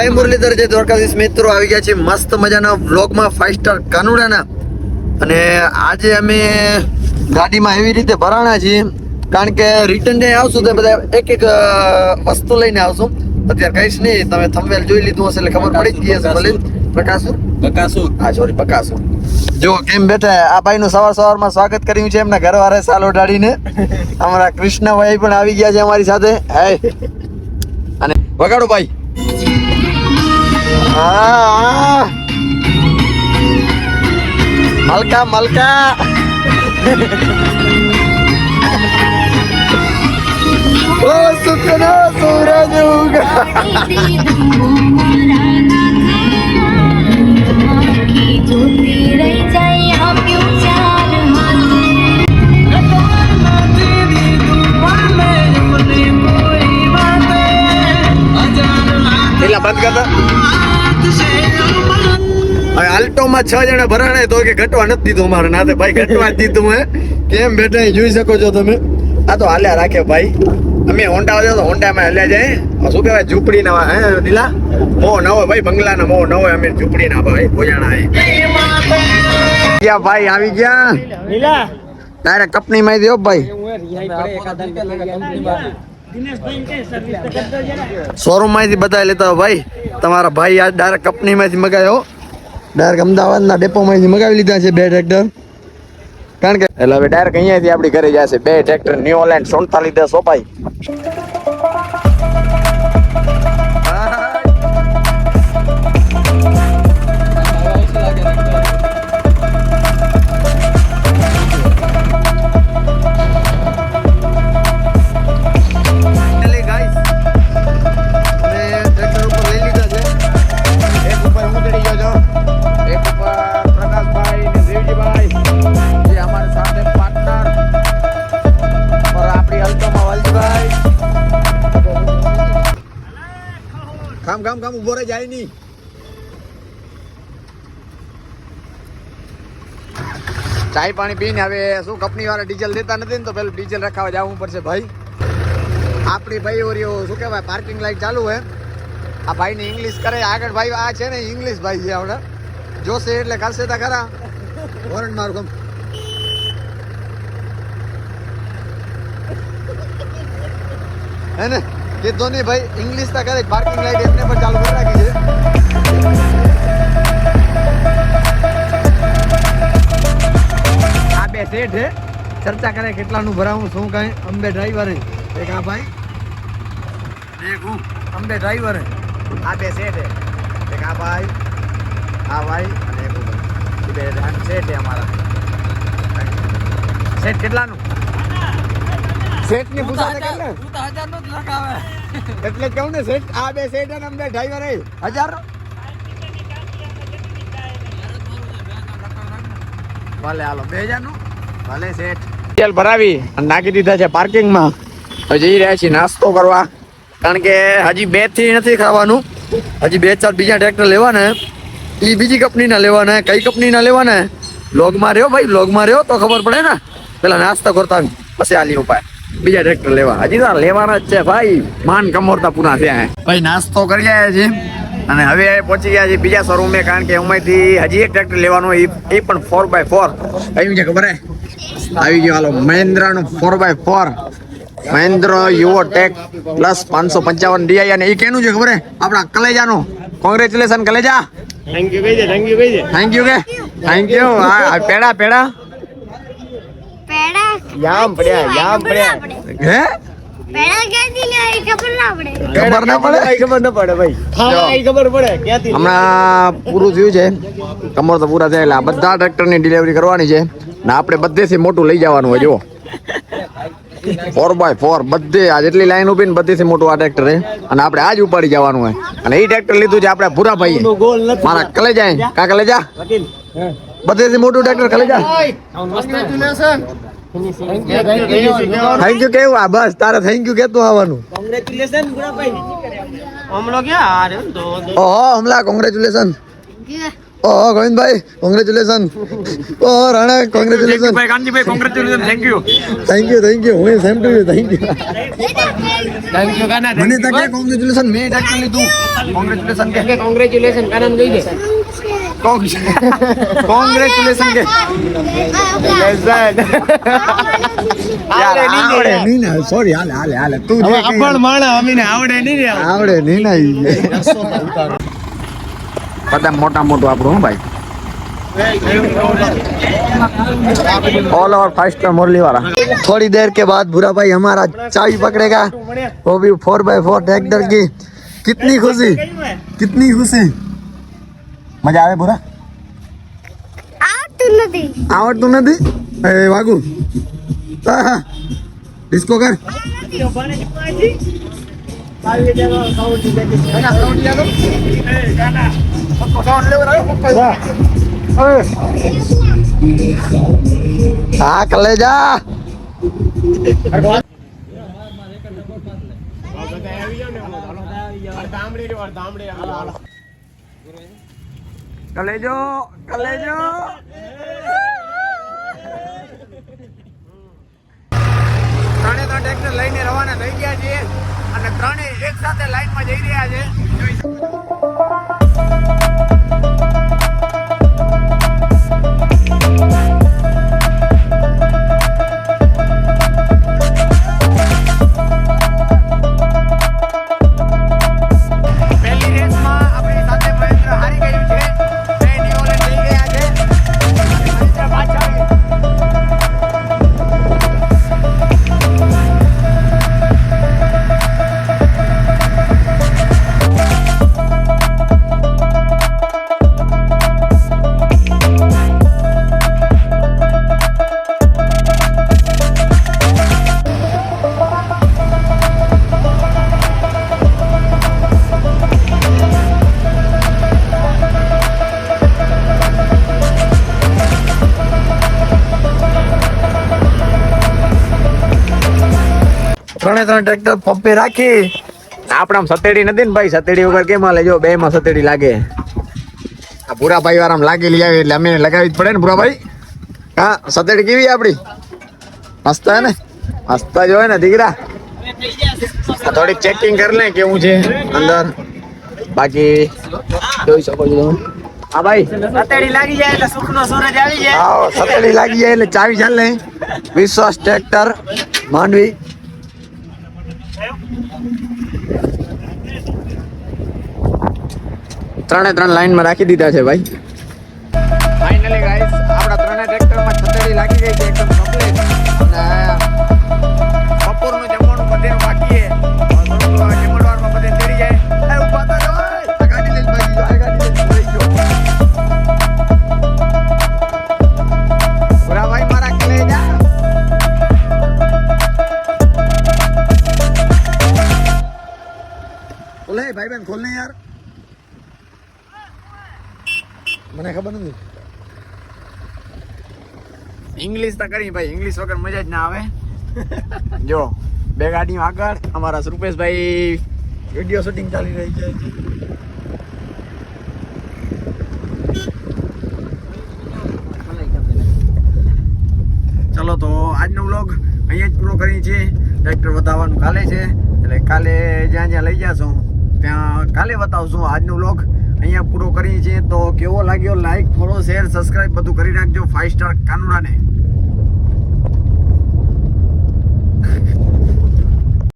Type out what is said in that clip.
જય મુરલીધર, જય દ્વારકાધીશ મિત્રો, આવી ગયા છે મસ્ત મજાના વ્લોગમાં 5 સ્ટાર કાનુડાના. અને આજે અમે ગાડીમાં એવી રીતે ભરાણા છીએ કારણ કે રિટર્ન ડે આવશું તો બધા એક એક વસ્તુ લઈને આવશું. અત્યારે કહીશ નહીં, તમે થંબનેલ જોઈ લીધું હશે એટલે ખબર પડી જ ગઈ હશે. ભલે પકાસુર જો કેમ બેઠા. આ ભાઈનું સવારમાં સ્વાગત કર્યું છે એમના ઘરવાળા સાલ ઓઢાડીને. અમારા કૃષ્ણભાઈ પણ આવી ગયા છે અમારી સાથે. અને વગાડો ભાઈ. મલકા મલકા ઓ સુખનો સૂરજ ઉગા. બંધ કરતા હવે આલ્ટોમાં 6 જણા ભરાણે તો કે ઘટવા નથી દીધું અમારે નાતે ભાઈ, ઘટવા જ દીધું. હે કેમ બેઠા જોઈ શકો છો તમે. આ તો હાલ્યા રાખે ભાઈ. અમે હોન્ડા આવ્યો તો હોન્ડામાં હાલ્યા જાય. શું કહેવાય ઝૂંપડી ના હે દિલા મો ન હોય ભાઈ, બંગલા ના મો ન હોય. અમે ઝૂંપડી ના ભાઈ ભોજાણા ગયા ભાઈ. આવી ગયા ડાયરેક્ટ કંપની માં દો ભાઈ. શોરૂમ માંથી બધા લેતા હોય ભાઈ. તમારા ભાઈ આજ ડાયરેક્ટ કંપની માંથી મગાવ્યો. ડાયરેક્ટ અમદાવાદના ડેપો માંથી મગાવી લીધા છે 2 ટ્રેક્ટર. કારણ કે એટલે હવે ડાયરેક્ટ અહીંયાથી આપણી ઘરે જશે 2 ટ્રેક્ટર ન્યુ હોલેન્ડ 4710 ભાઈ. કામ ઉભો રહે જાય નહીં. ચાય પાણી પીને હવે શું કંપની વાળા ડીઝલ દેતા નથી ને તો પેલું ડીઝલ રખાવા જવું પડશે ભાઈ. આપણી ભાઈ ઓરિયો શું કહેવાય પાર્કિંગ લાઈટ ચાલુ હે. આ ભાઈ ને ઇંગ્લિશ કરે આગળ ભાઈ. આ છે ને ઇંગ્લિશ ભાઈ છે આપણે જોશે એટલે કરશે તા ખરા. વોરંટ મારું કામ હે ને કીધું નહીં ભાઈ. ઇંગ્લિશ તા કરે પાર્કિંગ લાઈટ એમને પણ ચાલુ કરી રાખી છે. આ 2 સેટ હે ચર્ચા કરે કેટલાનું ભરાવું શું કઈ. અંબે ડ્રાઈવર એક આ ભાઈ એક હું અંબે ડ્રાઈવર આ 2 સેટ હે. એક આ ભાઈ આ ભાઈ અને એક બે સેટ હે અમારા. સેટ કેટલાનું સેટ ની પૂછા કેટલા 1000 નો જ લગાવે એટલે કહું ને. સેટ આ 2 સેટ અને અંબે ડ્રાઈવર હે 1000 ભલે હાલો 2000 નું ભલે સેટ. તેલ ભરાવી અને નાખી દીધા છે પાર્કિંગમાં. હવે જઈ રહ્યા છીએ નાસ્તો કરવા કારણ કે હજી 2 થી નથી ખાવાનું. હજી 2-4 બીજા ટ્રેક્ટર લેવાના. એ બીજી કંપનીના લેવાના. કઈ કંપનીના લેવાના લોગમાં રહ્યો ભાઈ. લોગમાં રહ્યો તો ખબર પડે ને. પેલા નાસ્તો કરતા પછી આલી ઉપાય બીજા ટ્રેક્ટર લેવા. હજી તો લેવાના જ છે ભાઈ. માન કમોરતા પૂરા થયા ભાઈ. નાસ્તો કરી આવ્યા છે અને હવે પહોંચી ગયા છે બીજા શોરૂમે કારણ કે અમારીથી હજી એક ટ્રેક્ટર લેવાનું એ પણ 4x4 આવ્યું છે ખબર હે. આવી ગયો હાલો મહિન્દ્રાનું 4x4 Mahindra Yuvo tech plus 555 DI. અને એ કેનું છે ખબર હે આપણા કલેજાનું. કોંગ્રેચ્યુલેશન કલેજા. થેન્ક યુ કે થેન્ક યુ. હા પેડા પેડા યામ પડ્યા હે. ખબર ના પડે ભાઈ. હમણાં પૂરું થયું છે. કમર તો પૂરા થયા એટલે આ બધા ટ્રેક્ટર ની ડિલિવરી કરવાની છે ને આપણે બધેથી મોટું લઈ જવાનું હોય. જુઓ 4x4 બધે આ જેટલી લાઈન ઉભી ને બધેથી મોટું આ ટ્રેક્ટર છે અને આપણે આજ ઉપાડી જવાનું હોય. અને એ ટ્રેક્ટર લીધું છે આપણે ભૂરા ભાઈ મારા કલેજા. કા કલેજા બધેથી મોટું ટ્રેક્ટર કલેજા. થેન્ક યુ કેવું આ બસ તારે થેન્ક યુ કેતું આવવાનું. કોંગ્રેચ્યુલેશન ભૂરા ભાઈ. હમલો ક્યાં આ રે તો ઓહો હમલા કોંગ્રેચ્યુલેશન. ઓહ ગોવિંદભાઈ કોંગ્રેચ્યુલેશન. ઓહ રાણા કોંગ્રેચ્યુલેશન. ભાઈ Kanjibhai congratulation. Thank you. Thank you હું same to you thank you. Thank you Kana. મને તો કે કોંગ્રેચ્યુલેશન મેં ટ્રેક્ટર લીધું. કોંગ્રેચ્યુલેશન કે કોંગ્રેચ્યુલેશન કાનાને કહી દે. કોંગ્રેચ્યુલેશન કે યાર આવડે નહીં ને સોરી હાલે તું હવે અપણ માણા અમીને આવડે નહીં ને. આવડે નહીં ને બધા મોટા મોટું આપણું ભાઈ ऑल ओवर 5 स्टार मुरली वाला. थोड़ी देर के बाद बुरा भाई हमारा चाबी पकड़ेगा वो भी 4x4 ट्रैक्टर की. कितनी खुशी मजा આવે बुरा આવડતું નથી એ વાગુ ડિસ્કો કર હા કલેજા કલેજો ત્રણે ત્રણ ટ્રેક્ટર લઈને રવાના થઈ ગયા છે અને ત્રણે એક સાથે લાઈનમાં જઈ રહ્યા છે. પહેલી રેસમાં આપણી સાથે મહેન્દ્ર હારી ગયું છે. બે ન્યુઝીલેન્ડ જઈ ગયા છે. મહેન્દ્ર પાછળ ત્રણે ત્રણ ટ્રેક્ટર પંપે રાખી. આપણામ સતેડી નથી ને ભાઈ. સતેડી વગર કેમ હાલે? જો બે માં સતેડી લાગે. આ ભૂરા ભાઈ વાળામાં લાગેલી આવે એટલે અમે લગાવી જ પડે ને ભૂરા ભાઈ. હા સતેડી કેવી આપડી? મસ્ત હે ને? મસ્ત જ હોય ને દીકરા. થોડીક ચેકિંગ કરી લે કેવું છે અંદર. બાકી જોઈ શકો છો તમે. હા ભાઈ સતેડી લાગી જાય એટલે સુખનો સૂરજ આવી જાય. આવો સતેડી લાગી જાય એટલે ચાવી ચાલે. વિશ્વાસ ટ્રેક્ટર માંડવી. ત્રણે ત્રણ લાઈનમાં રાખી દીધા છે ભાઈ. ફાઇનલી ગાઈસ આપણા ત્રણે ટ્રેક્ટરમાં છતડી લાગી ગઈ છે એકદમ કમ્પ્લીટ. અને બપોરનું જમવાનું બધેનું બાકી છે. જમણવારમાં બધે તેડી જાય. એ ઊભા તો રહો. આ ગાડી લઈને ભાગી ગયો. આ ગાડી લઈને પડી ગયો. પૂરા ભાઈ મારા કલેજા. ખોલે ભાઈ બેન ખોલ ને યાર મને ખબર નથી. ઇંગ્લિશ તો કરી ભાઈ. ઇંગ્લિશ વગર મજા જ ના આવે. જો બે ગાડીઓ આગળ અમારા રૂપેશભાઈ વિડિયો શૂટિંગ ચાલી રહી છે. ચલો તો આજનો વ્લોગ અહીંયા જ પૂરો કરી છે. ટ્રેક્ટર બતાવવાનું કાલે છે એટલે કાલે જ્યાં જ્યાં લઈ જશું ત્યાં કાલે બતાવશું. આજનો વ્લોગ અહીંયા પૂરો કરી છે. તો કેવો લાગ્યો લાઈક ફોલો શેર સબસ્ક્રાઇબ બધું કરી નાખજો. 5 સ્ટાર કાનુડાને.